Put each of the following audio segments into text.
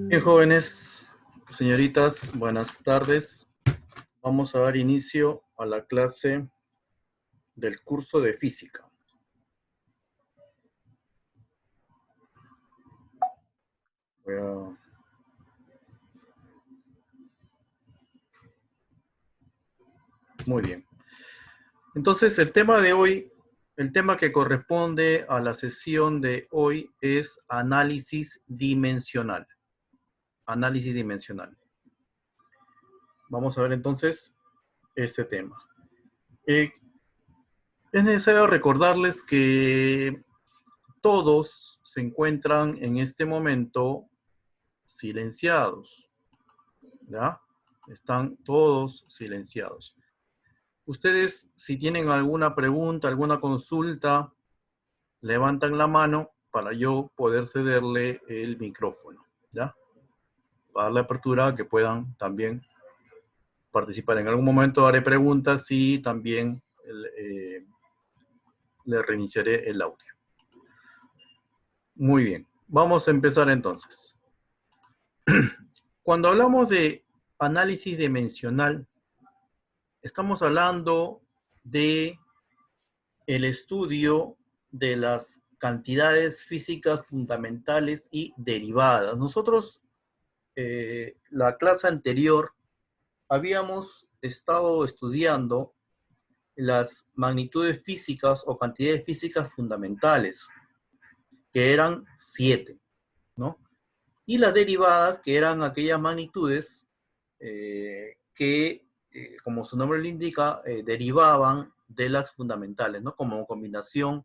Bien, jóvenes, señoritas, buenas tardes. Vamos a dar inicio a la clase del curso de física. Muy bien. Entonces, el tema de hoy, el tema que corresponde a la sesión de hoy es análisis dimensional. Análisis dimensional. Vamos a ver entonces este tema. Es necesario recordarles que todos se encuentran en este momento silenciados, ¿ya? Están todos silenciados. Ustedes, si tienen alguna pregunta, alguna consulta, levantan la mano para yo poder cederle el micrófono, ¿ya? Para darle apertura a que puedan también participar. En algún momento haré preguntas y también le reiniciaré el audio. Muy bien, vamos a empezar entonces. Cuando hablamos de análisis dimensional, estamos hablando de el estudio de las cantidades físicas fundamentales y derivadas. Nosotros, la clase anterior, habíamos estado estudiando las magnitudes físicas o cantidades físicas fundamentales, que eran 7, ¿no? Y las derivadas, que eran aquellas magnitudes que, como su nombre lo indica, derivaban de las fundamentales, ¿no? Como combinación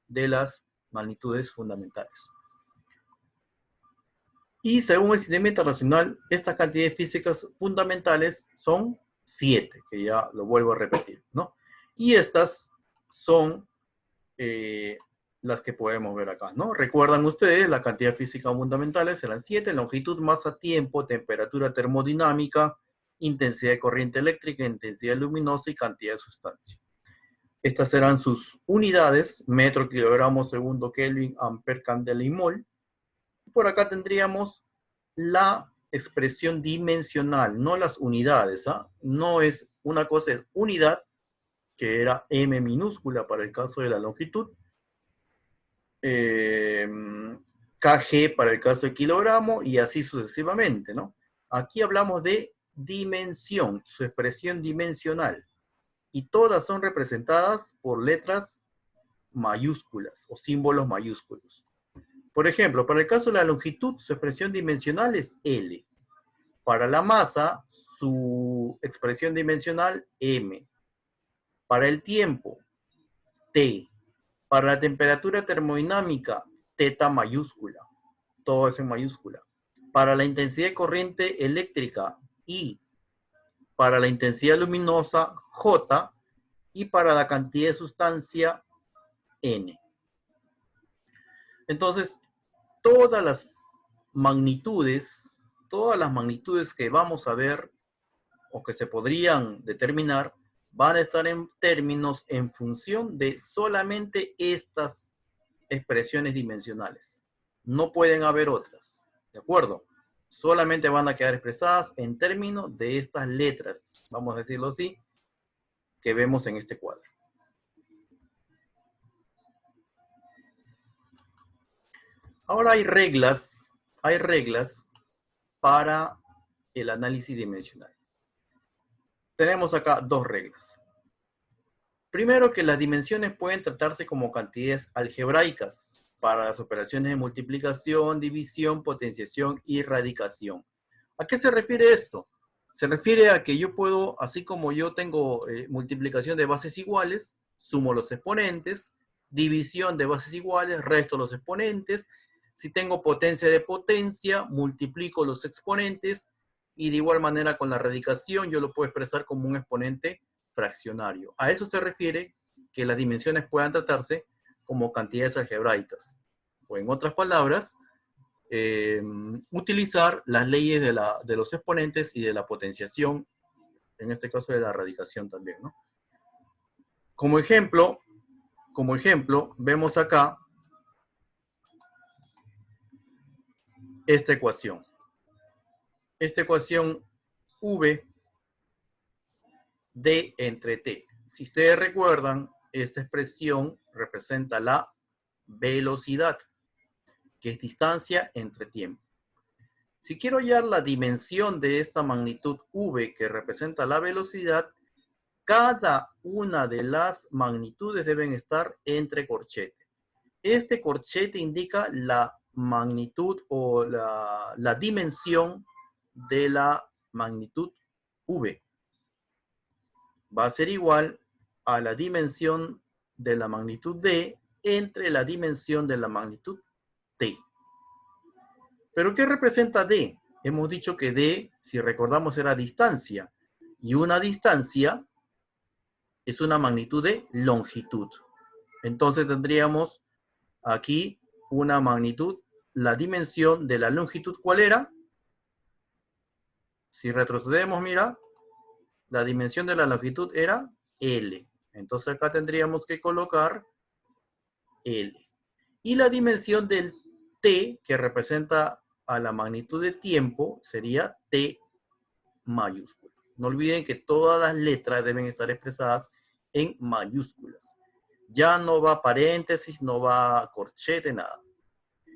de las magnitudes fundamentales. Y según el sistema internacional, estas cantidades físicas fundamentales son 7, que ya lo vuelvo a repetir, ¿no? Y estas son las que podemos ver acá, ¿no? Recuerdan ustedes, la cantidad física fundamentales eran 7, longitud, masa, tiempo, temperatura termodinámica, intensidad de corriente eléctrica, intensidad luminosa y cantidad de sustancia. Estas eran sus unidades, metro, kilogramo, segundo, Kelvin, amper, candela y mol. Por acá tendríamos la expresión dimensional, no las unidades, ¿ah? No es, una cosa es unidad, que era m minúscula para el caso de la longitud, kg para el caso de kilogramo y así sucesivamente, ¿no? Aquí hablamos de dimensión, su expresión dimensional, y todas son representadas por letras mayúsculas o símbolos mayúsculos. Por ejemplo, para el caso de la longitud, su expresión dimensional es L. Para la masa, su expresión dimensional, M. Para el tiempo, T. Para la temperatura termodinámica, teta mayúscula. Todo es en mayúscula. Para la intensidad de corriente eléctrica, I. Para la intensidad luminosa, J. Y para la cantidad de sustancia, N. Entonces, todas las magnitudes que vamos a ver o que se podrían determinar van a estar en términos en función de solamente estas expresiones dimensionales. No pueden haber otras, ¿de acuerdo? Solamente van a quedar expresadas en términos de estas letras, vamos a decirlo así, que vemos en este cuadro. Ahora hay reglas para el análisis dimensional. Tenemos acá dos reglas. Primero, que las dimensiones pueden tratarse como cantidades algebraicas para las operaciones de multiplicación, división, potenciación y radicación. ¿A qué se refiere esto? Se refiere a que yo puedo, así como yo tengo multiplicación de bases iguales, sumo los exponentes, división de bases iguales, resto los exponentes. Si tengo potencia de potencia, multiplico los exponentes, y de igual manera con la radicación yo lo puedo expresar como un exponente fraccionario. A eso se refiere que las dimensiones puedan tratarse como cantidades algebraicas. O en otras palabras, utilizar las leyes de los exponentes y de la potenciación, en este caso de la radicación también, ¿no? Como ejemplo, vemos acá esta ecuación. esta ecuación V D entre T. Si ustedes recuerdan, esta expresión representa la velocidad, que es distancia entre tiempo. Si quiero hallar la dimensión de esta magnitud V que representa la velocidad, cada una de las magnitudes deben estar entre corchetes. Este corchete indica la magnitud o la dimensión de la magnitud V. Va a ser igual a la dimensión de la magnitud D entre la dimensión de la magnitud T. ¿Pero qué representa D? Hemos dicho que D, si recordamos, era distancia. Y una distancia es una magnitud de longitud. Entonces tendríamos aquí una magnitud, la dimensión de la longitud, ¿cuál era? Si retrocedemos, mira, la dimensión de la longitud era L. Entonces acá tendríamos que colocar L. Y la dimensión del T, que representa a la magnitud de tiempo, sería T mayúscula. No olviden que todas las letras deben estar expresadas en mayúsculas. Ya no va paréntesis, no va corchete, nada.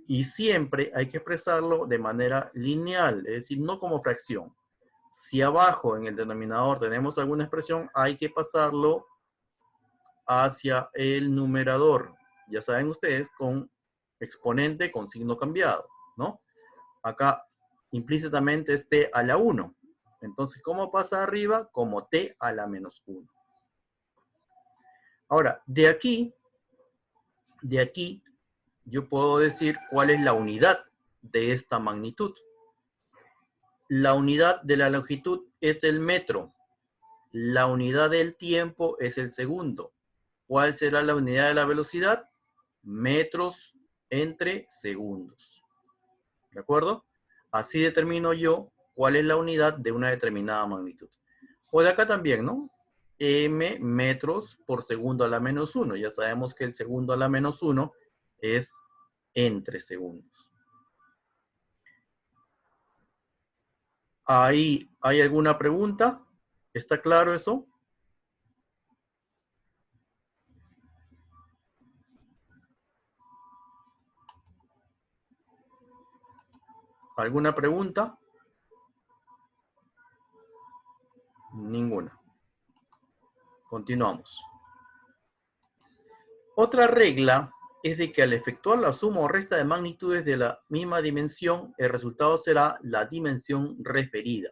Y siempre hay que expresarlo de manera lineal, es decir, no como fracción. Si abajo en el denominador tenemos alguna expresión, hay que pasarlo hacia el numerador. Ya saben ustedes, con exponente con signo cambiado, ¿no? Acá implícitamente es t a la 1. Entonces, ¿cómo pasa arriba? Como t a la menos 1. Ahora, de aquí, yo puedo decir cuál es la unidad de esta magnitud. La unidad de la longitud es el metro. La unidad del tiempo es el segundo. ¿Cuál será la unidad de la velocidad? Metros entre segundos. ¿De acuerdo? Así determino yo cuál es la unidad de una determinada magnitud. O de acá también, ¿no? M metros por segundo a la menos 1. Ya sabemos que el segundo a la menos 1 es entre segundos. ¿Ahí hay alguna pregunta? ¿Está claro eso? ¿Alguna pregunta? Ninguna. Continuamos. Otra regla es de que al efectuar la suma o resta de magnitudes de la misma dimensión, el resultado será la dimensión referida.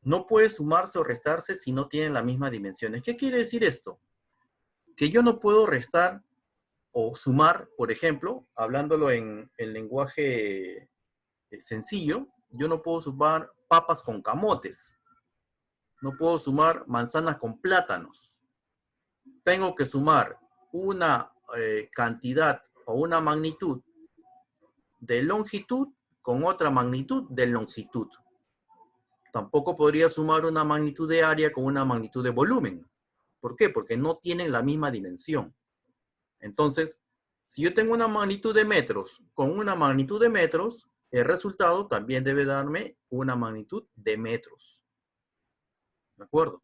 No puede sumarse o restarse si no tienen las mismas dimensiones. ¿Qué quiere decir esto? Que yo no puedo restar o sumar, por ejemplo, hablándolo en el lenguaje sencillo, yo no puedo sumar papas con camotes. No puedo sumar manzanas con plátanos. Tengo que sumar una cantidad o una magnitud de longitud con otra magnitud de longitud. Tampoco podría sumar una magnitud de área con una magnitud de volumen. ¿Por qué? Porque no tienen la misma dimensión. Entonces, si yo tengo una magnitud de metros con una magnitud de metros, el resultado también debe darme una magnitud de metros. ¿De acuerdo?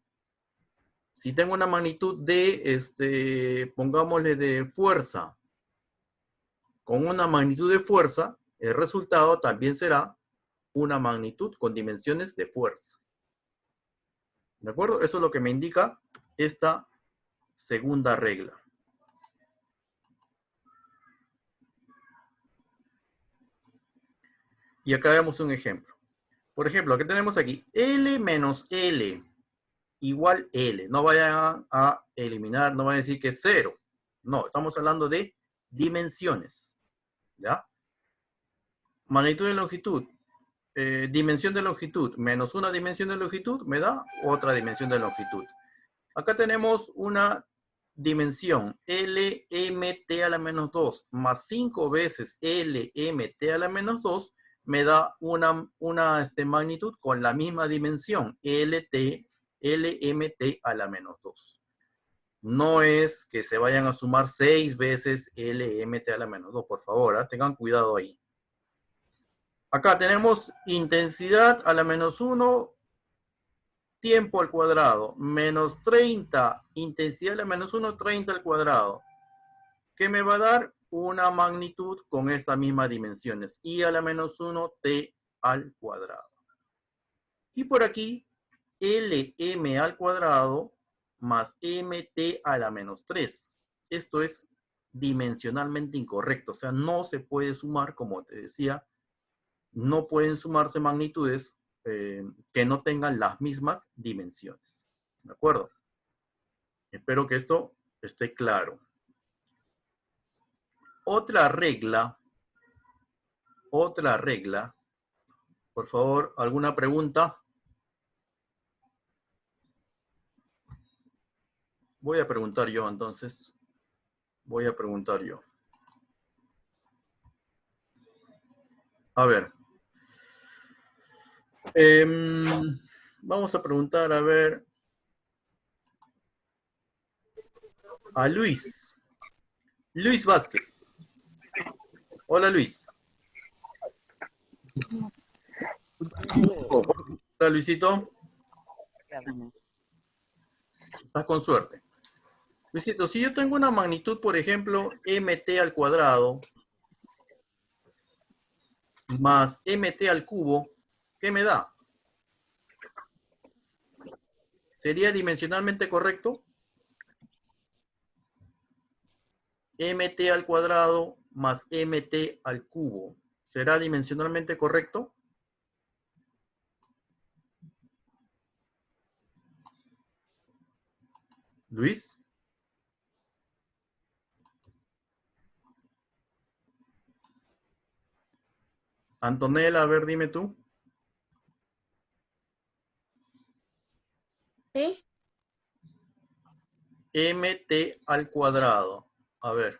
Si tengo una magnitud de, pongámosle de fuerza, con una magnitud de fuerza, el resultado también será una magnitud con dimensiones de fuerza. ¿De acuerdo? Eso es lo que me indica esta segunda regla. Y acá vemos un ejemplo. Por ejemplo, ¿qué tenemos aquí? L menos L igual L. No vayan a eliminar, no vayan a decir que es 0. No, estamos hablando de dimensiones. ¿Ya? Magnitud de longitud. Dimensión de longitud menos una dimensión de longitud me da otra dimensión de longitud. Acá tenemos una dimensión LMT a la menos 2 más 5 veces LMT a la menos 2 me da una magnitud con la misma dimensión LMT a la menos 2. No es que se vayan a sumar 6 veces LMT a la menos 2, por favor, tengan cuidado ahí. Acá tenemos intensidad a la menos 1, tiempo al cuadrado, menos 30, intensidad a la menos 1, 30 al cuadrado. ¿Qué me va a dar? Una magnitud con estas mismas dimensiones. I a la menos 1, t al cuadrado. Y por aquí, Lm al cuadrado más mt a la menos 3. Esto es dimensionalmente incorrecto. O sea, no se puede sumar, como te decía, no pueden sumarse magnitudes que no tengan las mismas dimensiones. ¿De acuerdo? Espero que esto esté claro. Otra regla, por favor, ¿alguna pregunta? Voy a preguntar yo entonces. Voy a preguntar yo. A ver. Vamos a preguntar, a ver, a Luis. Luis Vázquez. Hola, Luis. Hola, Luisito. Estás con suerte. Luisito, si yo tengo una magnitud, por ejemplo, mt al cuadrado más mt al cubo, ¿qué me da? ¿Sería dimensionalmente correcto? Mt al cuadrado más mt al cubo. ¿Será dimensionalmente correcto? Luis. Antonella, a ver, dime tú. ¿Sí? Mt al cuadrado. A ver,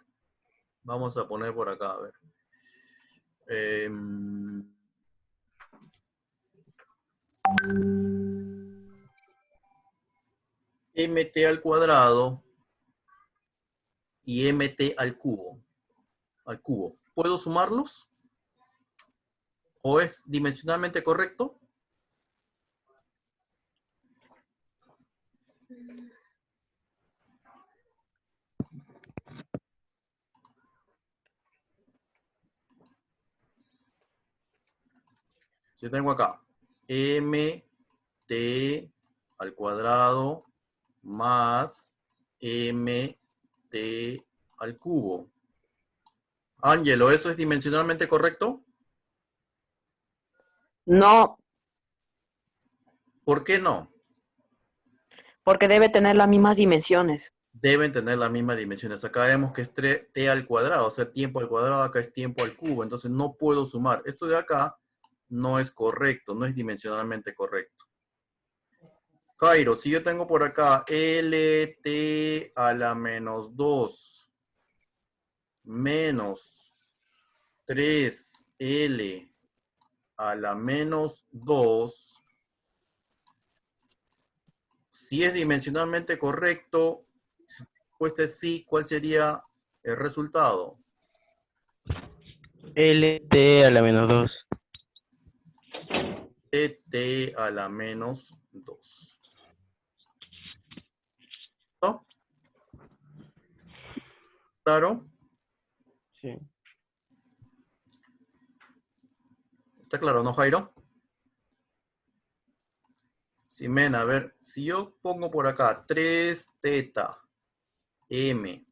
vamos a poner por acá, a ver. Mt al cuadrado y mt al cubo. ¿Puedo sumarlos? ¿O es dimensionalmente correcto? Si tengo acá mt al cuadrado más mt al cubo. Ángelo, ¿eso es dimensionalmente correcto? No, ¿Por qué no? porque debe tener las mismas dimensiones. Deben tener las mismas dimensiones. Acá vemos que es t al cuadrado, o sea, tiempo al cuadrado, acá es tiempo al cubo, entonces no puedo sumar. Esto de acá no es correcto, no es dimensionalmente correcto. Jairo, si yo tengo por acá LT a la menos 2 menos 3L a la menos 2, si es dimensionalmente correcto, si la respuesta es sí, ¿cuál sería el resultado? LT a la menos 2. T a la menos 2. ¿No? ¿Claro? Sí. ¿Está claro, no, Jairo? Ximena, a ver, si yo pongo por acá 3 teta m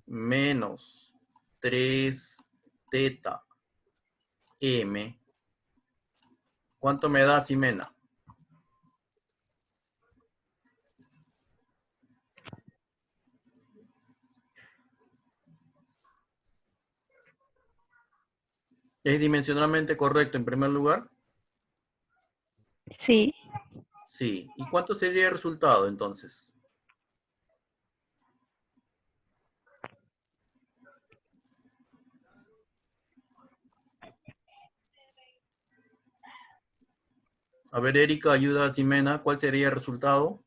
menos 3 teta m, ¿cuánto me da, Ximena? ¿Es dimensionalmente correcto en primer lugar? Sí. Sí. ¿Y cuánto sería el resultado entonces? A ver, Erika, ayuda a Ximena. ¿Cuál sería el resultado?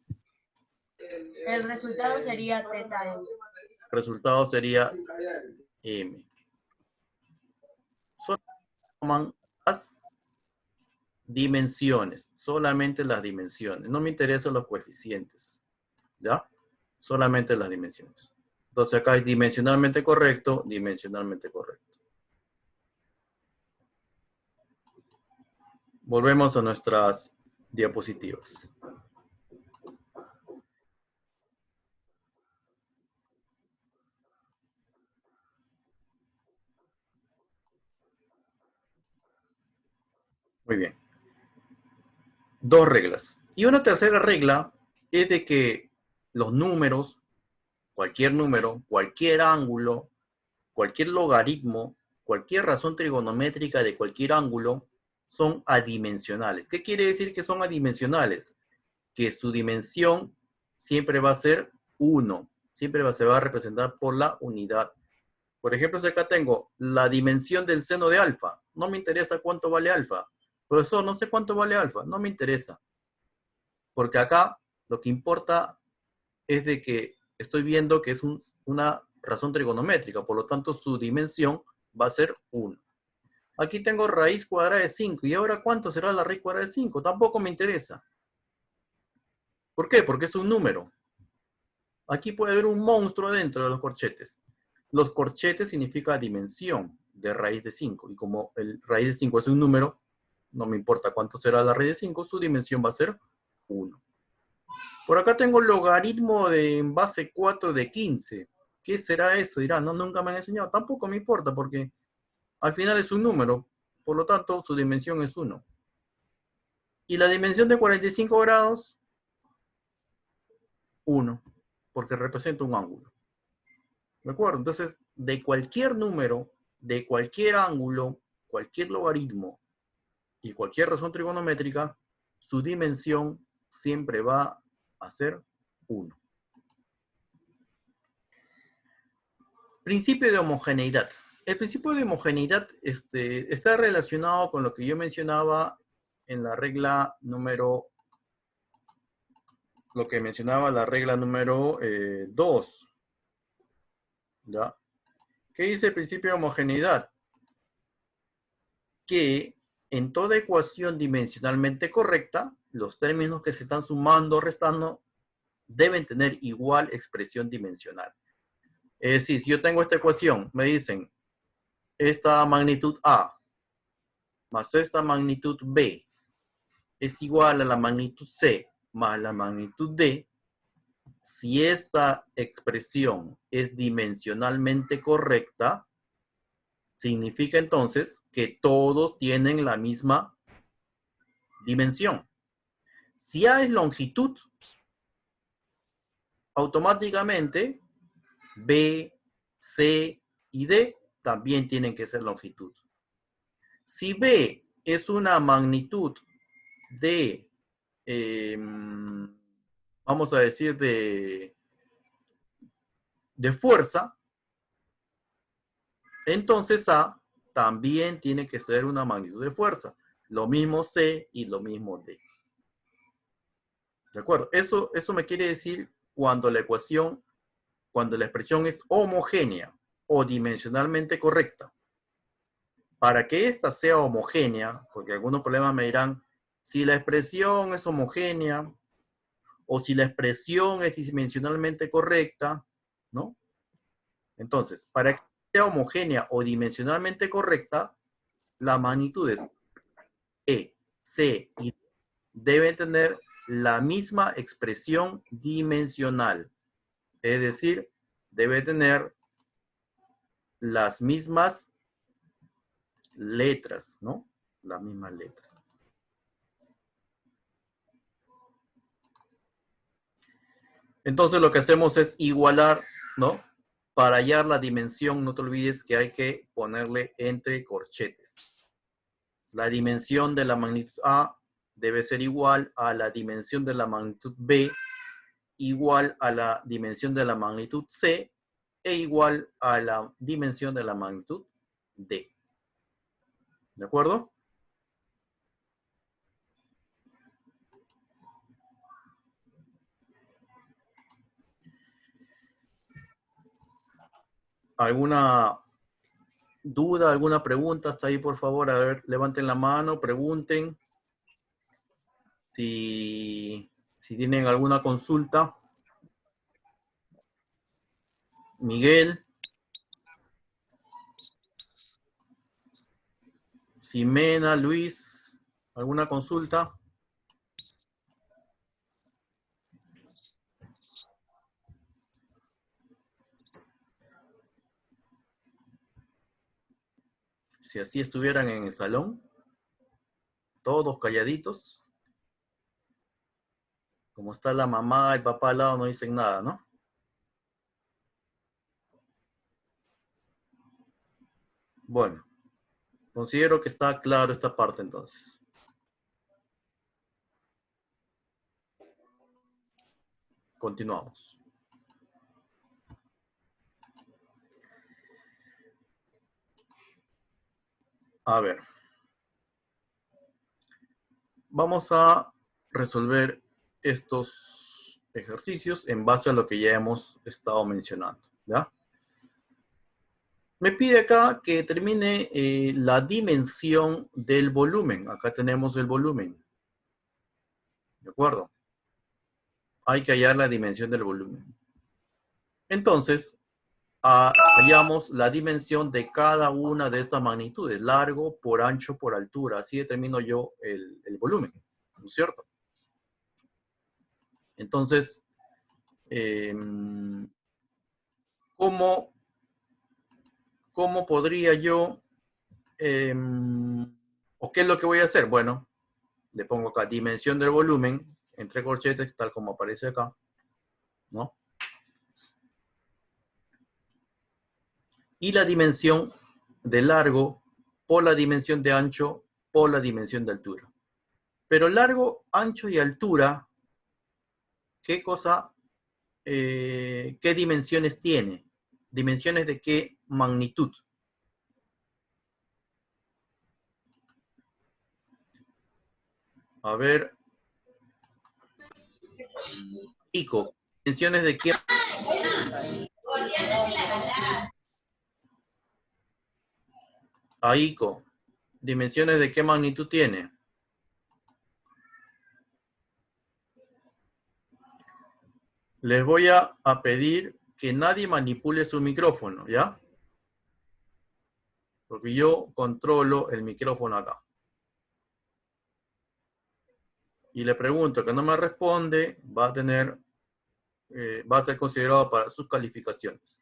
El resultado sería teta m. El resultado sería m. toman las dimensiones, solamente las dimensiones. No me interesan los coeficientes, ¿ya? Solamente las dimensiones. Entonces acá es dimensionalmente correcto, dimensionalmente correcto. Volvemos a nuestras diapositivas. Muy bien. Dos reglas. Y una tercera regla es de que los números, cualquier ángulo, cualquier logaritmo, cualquier razón trigonométrica de cualquier ángulo son adimensionales. ¿Qué quiere decir que son adimensionales? Que su dimensión siempre va a ser 1. Siempre se va a representar por la unidad. Por ejemplo, si acá tengo la dimensión del seno de alfa. No me interesa cuánto vale alfa. Profesor, no sé cuánto vale alfa. No me interesa. Porque acá lo que importa es de que estoy viendo que es una razón trigonométrica. Por lo tanto, su dimensión va a ser 1. Aquí tengo raíz cuadrada de 5. ¿Y ahora cuánto será la raíz cuadrada de 5? Tampoco me interesa. ¿Por qué? Porque es un número. Aquí puede haber un monstruo dentro de los corchetes. Los corchetes significa dimensión de raíz de 5. Y como el raíz de 5 es un número, no me importa cuánto será la raíz de 5, su dimensión va a ser 1. Por acá tengo el logaritmo de base 4 de 15. ¿Qué será eso? Dirán, no, nunca me han enseñado. Tampoco me importa porque al final es un número. Por lo tanto, su dimensión es 1. Y la dimensión de 45 grados, 1. Porque representa un ángulo. ¿De acuerdo? Entonces, de cualquier número, de cualquier ángulo, cualquier logaritmo y cualquier razón trigonométrica, su dimensión siempre va a ser 1. Principio de homogeneidad. El principio de homogeneidad está relacionado con lo que yo mencionaba en la regla número, la regla número 2. ¿Ya? ¿Qué dice el principio de homogeneidad? Que en toda ecuación dimensionalmente correcta, los términos que se están sumando o restando deben tener igual expresión dimensional. Es decir, si yo tengo esta ecuación, me dicen esta magnitud A más esta magnitud B es igual a la magnitud C más la magnitud D. Si esta expresión es dimensionalmente correcta, significa entonces que todos tienen la misma dimensión. Si A es longitud, automáticamente B, C y D también tienen que ser longitud. Si B es una magnitud de, vamos a decir, de fuerza, entonces A también tiene que ser una magnitud de fuerza. Lo mismo C y lo mismo D. ¿De acuerdo? Eso me quiere decir cuando la expresión es homogénea o dimensionalmente correcta. Para que ésta sea homogénea, porque algunos problemas me dirán, si la expresión es homogénea o si la expresión es dimensionalmente correcta, ¿no? Entonces, para que sea homogénea o dimensionalmente correcta, las magnitudes E, C y D deben tener la misma expresión dimensional. Es decir, debe tener las mismas letras, ¿no? Las mismas letras. Entonces lo que hacemos es igualar, ¿no? Para hallar la dimensión, no te olvides que hay que ponerle entre corchetes. La dimensión de la magnitud A debe ser igual a la dimensión de la magnitud B, igual a la dimensión de la magnitud C, e igual a la dimensión de la magnitud D. ¿De acuerdo? ¿Alguna ¿Duda, alguna pregunta hasta ahí, por favor? A ver, levanten la mano, pregunten. Si tienen alguna consulta. Miguel. Ximena, Luis, ¿alguna consulta? Si así estuvieran en el salón, todos calladitos. Como está la mamá y el papá al lado, no dicen nada, ¿no? Bueno, considero que está claro esta parte entonces. Continuamos. A ver. Vamos a resolver estos ejercicios en base a lo que ya hemos estado mencionando, ¿ya? Me pide acá que determine la dimensión del volumen. Acá tenemos el volumen. ¿De acuerdo? Hay que hallar la dimensión del volumen. Entonces, hallamos la dimensión de cada una de estas magnitudes. Largo por ancho por altura. Así determino yo el volumen. ¿No es cierto? Entonces, ¿cómo podría yo, o qué es lo que voy a hacer? Bueno, le pongo acá dimensión del volumen, entre corchetes, tal como aparece acá, ¿no? Y la dimensión de largo por la dimensión de ancho por la dimensión de altura. Pero largo, ancho y altura, ¿qué cosa, qué dimensiones tiene? ¿Dimensiones de qué magnitud? A ver, Ico, dimensiones de qué. Ico, dimensiones de qué magnitud tiene. Les voy a pedir que nadie manipule su micrófono, ¿ya? Porque yo controlo el micrófono acá. Y le pregunto que no me responde, va a tener, va a ser considerado para sus calificaciones.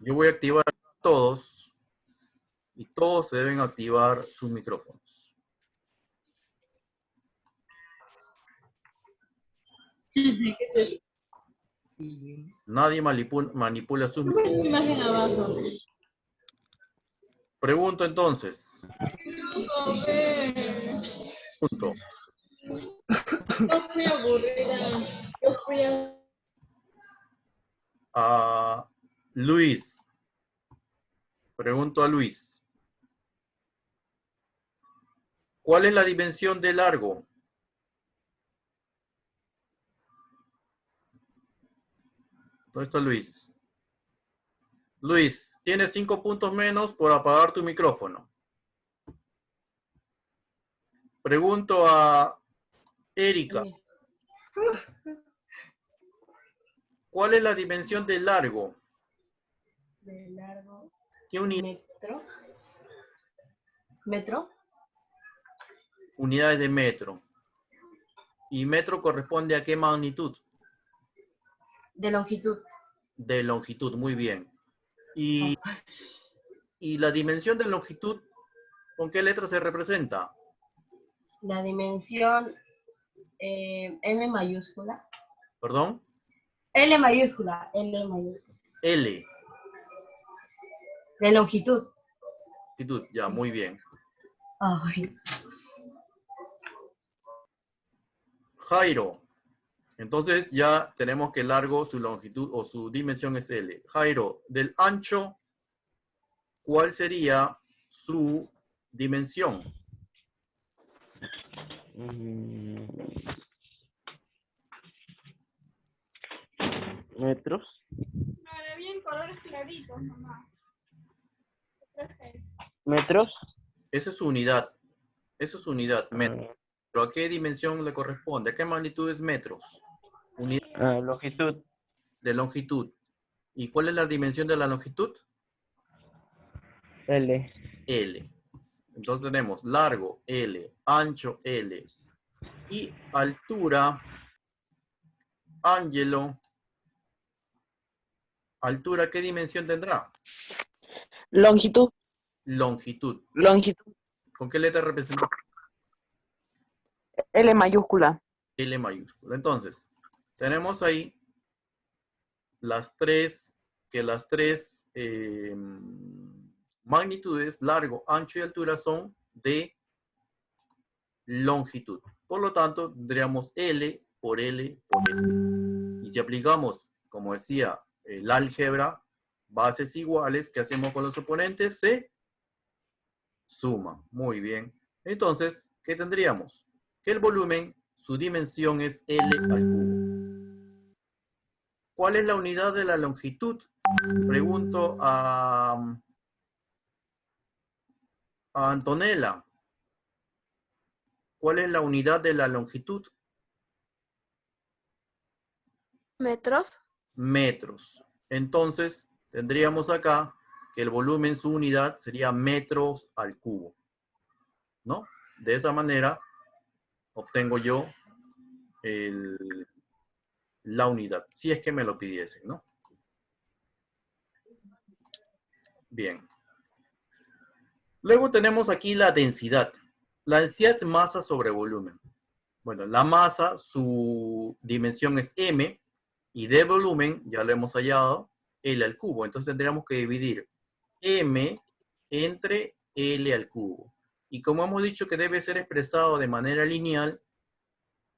Yo voy a activar a todos y todos se deben activar sus micrófonos. Nadie manipula sus micrófonos. Pregunto entonces. Punto. A Luis. Pregunto a Luis. ¿Cuál es la dimensión de largo? ¿Dónde está Luis? Luis, tienes 5 puntos menos por apagar tu micrófono. Pregunto a Erika. ¿Cuál es la dimensión de largo? De largo. ¿Qué Metro. ¿Metro? unidades de metro? ¿Y metro corresponde a qué magnitud? De longitud. De longitud, muy bien. ¿Y la dimensión de longitud, con qué letra se representa? La dimensión M mayúscula. ¿Perdón? L mayúscula. L mayúscula. L. De longitud. Longitud, ya, muy bien. Ay. Jairo. Entonces ya tenemos que el largo, su longitud o su dimensión es L. Jairo, del ancho, ¿cuál sería su dimensión? Metros. ¿Metros? Esa es su unidad. Eso es su unidad, metro. Ah, ¿Pero a qué dimensión le corresponde? ¿A qué magnitud es metros? Unidad longitud. de longitud. ¿Y cuál es la dimensión de la longitud? L. L. Entonces tenemos largo L, ancho L y altura, Ángelo. ¿Altura qué dimensión tendrá? Longitud. Longitud. Longitud. ¿Con qué letra representa? L mayúscula. L mayúscula. Entonces, tenemos ahí las tres magnitudes, largo, ancho y altura, son de longitud. Por lo tanto, tendríamos L por L por L. Y si aplicamos, como decía, el álgebra, bases iguales, ¿qué hacemos con los oponentes? Se suman. Muy bien. Entonces, ¿qué tendríamos? Que el volumen, su dimensión es L al cubo. ¿Cuál es la unidad de la longitud? Pregunto a Antonella. ¿Cuál es la unidad de la longitud? ¿Metros? Metros. Entonces, tendríamos acá que el volumen, su unidad, sería metros al cubo. ¿No? De esa manera, obtengo yo la unidad, si es que me lo pidiesen, ¿no? Bien. Luego tenemos aquí la densidad. La densidad masa sobre volumen. Bueno, la masa, su dimensión es m, y de volumen, ya lo hemos hallado, L al cubo. Entonces tendríamos que dividir m entre L al cubo. Y como hemos dicho que debe ser expresado de manera lineal,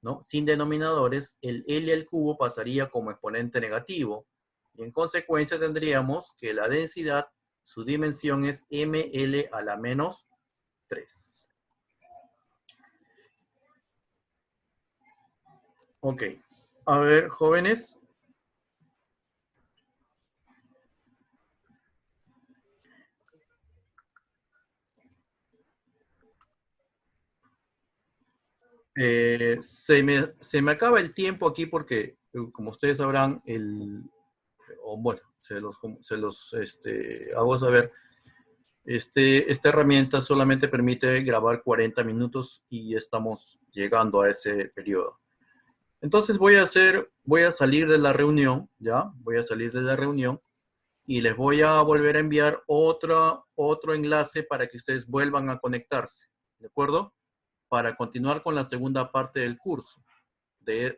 ¿no? Sin denominadores, el L al cubo pasaría como exponente negativo. Y en consecuencia tendríamos que la densidad, su dimensión es ml a la menos 3. Ok. A ver, jóvenes. Se me acaba el tiempo aquí porque, como ustedes sabrán, bueno, se los hago saber. Esta herramienta solamente permite grabar 40 minutos y estamos llegando a ese periodo. Entonces voy a salir de la reunión, ¿ya? Voy a salir de la reunión y les voy a volver a enviar otro enlace para que ustedes vuelvan a conectarse, ¿de acuerdo? Para continuar con la segunda parte del curso,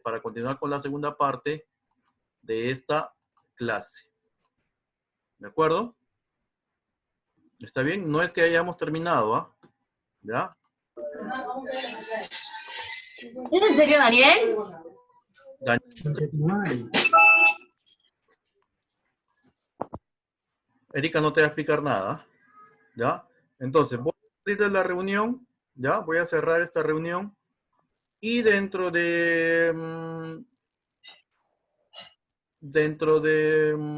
para continuar con la segunda parte de esta clase. ¿De acuerdo? ¿Está bien? No es que hayamos terminado, ¿ah? ¿Ya? ¿Es en serio, Daniel? Erika no te va a explicar nada, ¿ya? Entonces, voy a salir de la reunión, ¿ya? Voy a cerrar esta reunión y dentro de,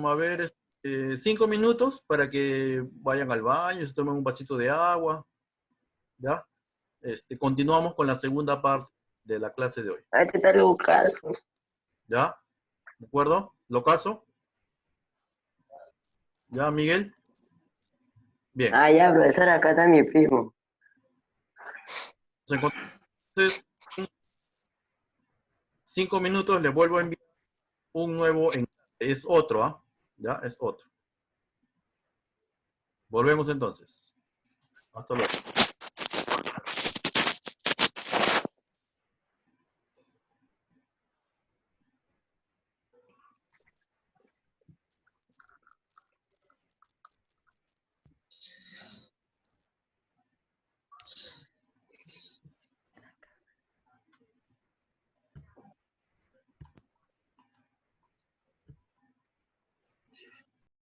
a ver, 5 minutos para que vayan al baño, se tomen un vasito de agua, ¿ya? Continuamos con la segunda parte de la clase de hoy. ¿Qué tal, Lucas? ¿Ya? ¿De acuerdo? ¿Lo caso? ¿Ya, Miguel? Bien. Ya, profesor, acá está mi primo. Entonces, en 5 minutos les vuelvo a enviar un nuevo enlace. Es otro, ¿ah? ¿Ya? Es otro. Volvemos entonces. Hasta luego.